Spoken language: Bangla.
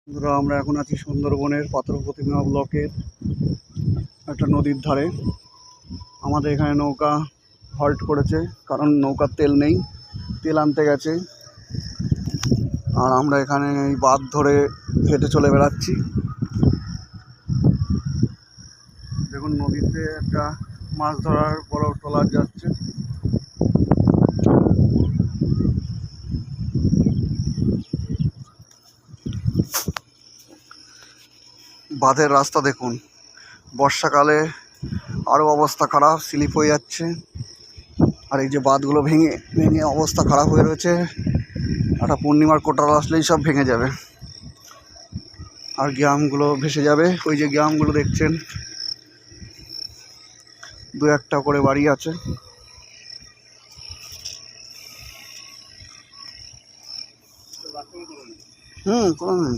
বন্ধুরা, আমরা এখন আছি সুন্দরবনের পাথর প্রতিমা ব্লকের একটা নদীর ধারে। আমাদের এখানে নৌকা হল্ট করেছে, কারণ নৌকার তেল নেই, তেল আনতে গেছে। আর আমরা এখানে এই বাঁধ ধরে হেঁটে চলে বেড়াচ্ছি। দেখুন, নদীতে একটা মাছ ধরার বড় ট্রলার যাচ্ছে। বাঁধের রাস্তা দেখুন, বর্ষাকালে আরও অবস্থা খারাপ, স্লিপ হয়ে যাচ্ছে। আর এই যে বাঁধগুলো ভেঙে ভেঙে অবস্থা খারাপ হয়ে রয়েছে। একটা পূর্ণিমার কোটাল আসলেই সব ভেঙে যাবে, আর গ্রামগুলো ভেসে যাবে। ওই যে গ্রামগুলো দেখছেন, দু একটা করে বাড়ি আছে। কোনো নেই।